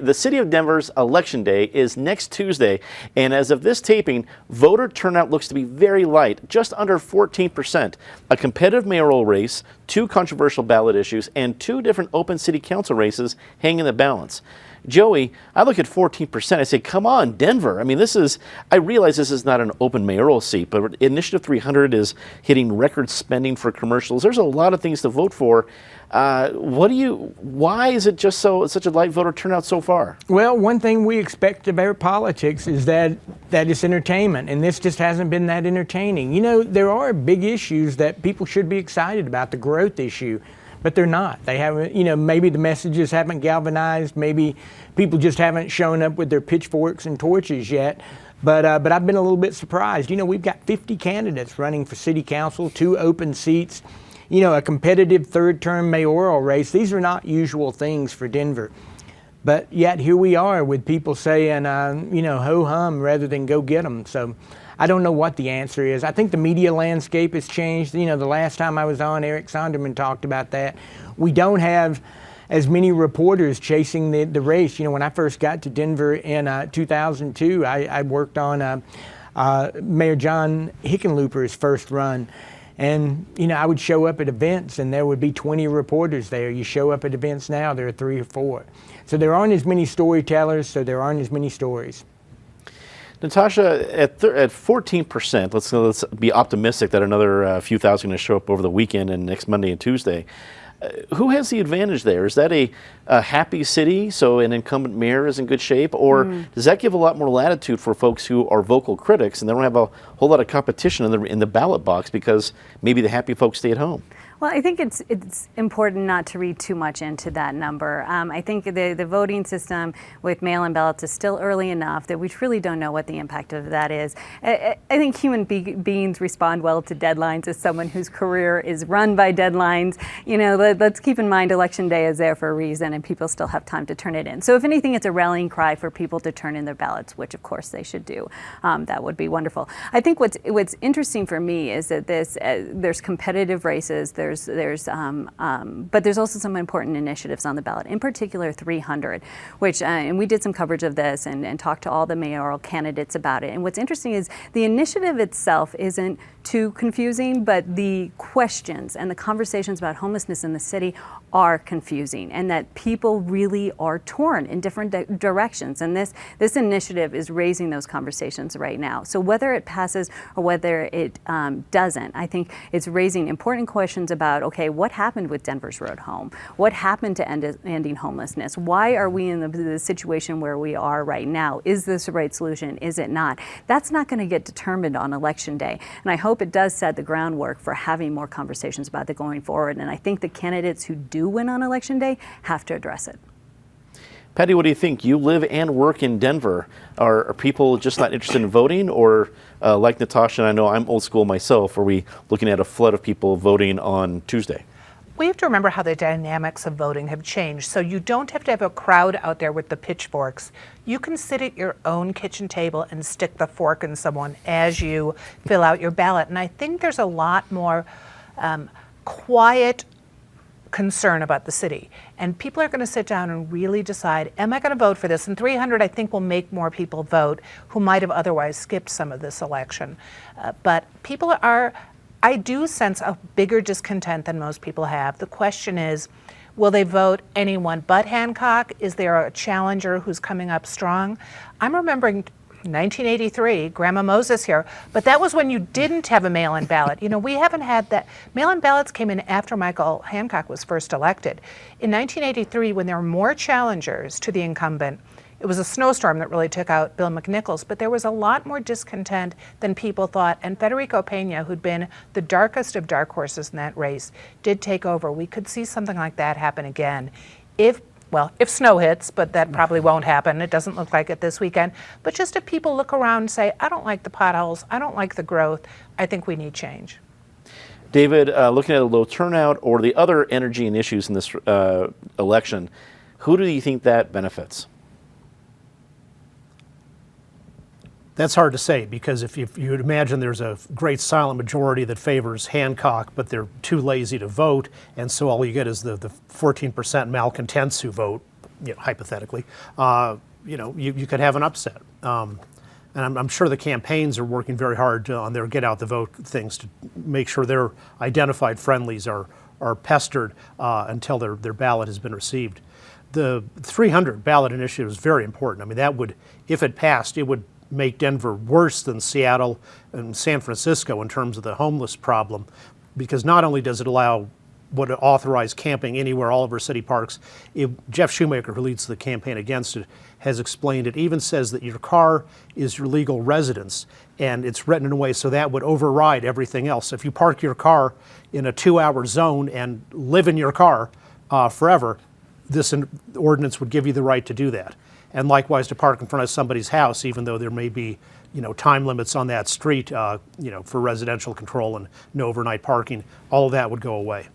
the city of Denver's election day is next Tuesday, and as of this taping, voter turnout looks to be very light, just under 14%. A competitive mayoral race, 2 controversial ballot issues, and 2 different open city council races hang in the balance. Joey, I look at 14%, I say, come on, Denver. I mean, I realize this is not an open mayoral seat, but Initiative 300 is hitting record spending for commercials. There's a lot of things to vote for. Why is it just such a light voter turnout so far? Well, one thing we expect of our politics is that it's entertainment, and this just hasn't been that entertaining. You know, there are big issues that people should be excited about, the growth issue, but they're not. They haven't, maybe the messages haven't galvanized, maybe people just haven't shown up with their pitchforks and torches yet. But I've been a little bit surprised. We've got 50 candidates running for city council, 2 open seats, a competitive third-term mayoral race. These are not usual things for Denver. But yet here we are with people saying, ho-hum rather than go get them. So I don't know what the answer is. I think the media landscape has changed. The last time I was on, Eric Sonderman talked about that. We don't have as many reporters chasing the race. When I first got to Denver in 2002, I worked on Mayor John Hickenlooper's first run. And, I would show up at events and there would be 20 reporters there. You show up at events now, there are 3 or 4. So there aren't as many storytellers, so there aren't as many stories. Natasha, at 14%, let's be optimistic that another few thousand are going to show up over the weekend and next Monday and Tuesday. Who has the advantage there? Is that a happy city, so an incumbent mayor is in good shape, or does that give a lot more latitude for folks who are vocal critics and they don't have a whole lot of competition in the ballot box because maybe the happy folks stay at home? Well, I think it's important not to read too much into that number. I think the voting system with mail-in ballots is still early enough that we really don't know what the impact of that is. I think human beings respond well to deadlines. As someone whose career is run by deadlines, let's keep in mind Election Day is there for a reason and people still have time to turn it in. So if anything, it's a rallying cry for people to turn in their ballots, which of course they should do. That would be wonderful. I think what's interesting for me is that there's competitive races, but there's also some important initiatives on the ballot, in particular 300, which, and we did some coverage of this and talked to all the mayoral candidates about it. And what's interesting is the initiative itself isn't too confusing, but the questions and the conversations about homelessness in the city are confusing, and that people really are torn in different directions. And this initiative is raising those conversations right now. So whether it passes or whether it doesn't, I think it's raising important questions about, okay, what happened with Denver's Road Home? What happened to ending homelessness? Why are we in the situation where we are right now? Is this the right solution? Is it not? That's not going to get determined on Election Day. And I hope it does set the groundwork for having more conversations about that going forward. And I think the candidates who do win on Election Day have to address it. Patty, what do you think? You live and work in Denver. Are people just not interested in voting, or like Natasha, and I know I'm old school myself, are we looking at a flood of people voting on Tuesday? We have to remember how the dynamics of voting have changed. So you don't have to have a crowd out there with the pitchforks. You can sit at your own kitchen table and stick the fork in someone as you fill out your ballot. And I think there's a lot more quiet concern about the city. And people are going to sit down and really decide, am I going to vote for this? And 300, I think, will make more people vote who might have otherwise skipped some of this election. But people I do sense a bigger discontent than most people have. The question is, will they vote anyone but Hancock? Is there a challenger who's coming up strong? I'm remembering 1983, Grandma Moses here, but that was when you didn't have a mail-in ballot. We haven't had that. Mail-in ballots came in after Michael Hancock was first elected. In 1983, when there were more challengers to the incumbent, it was a snowstorm that really took out Bill McNichols, but there was a lot more discontent than people thought, and Federico Peña, who'd been the darkest of dark horses in that race, did take over. We could see something like that happen again if snow hits, but that probably won't happen. It doesn't look like it this weekend. But just if people look around and say, I don't like the potholes, I don't like the growth, I think we need change. David, looking at a low turnout or the other energy and issues in this election, who do you think that benefits? That's hard to say, because if you would imagine there's a great silent majority that favors Hancock, but they're too lazy to vote, and so all you get is the 14% malcontents who vote hypothetically, you could have an upset. And I'm sure the campaigns are working very hard on their get out the vote things to make sure their identified friendlies are pestered until their ballot has been received. The 300 ballot initiative is very important. I mean, that would, if it passed, it would make Denver worse than Seattle and San Francisco in terms of the homeless problem, because not only does it would authorize camping anywhere, all over city parks. Jeff Shoemaker, who leads the campaign against it, has explained it even says that your car is your legal residence, and it's written in a way so that would override everything else. If you park your car in a 2-hour zone and live in your car forever, this ordinance would give you the right to do that. And likewise to park in front of somebody's house, even though there may be time limits on that street for residential control and no overnight parking, all of that would go away.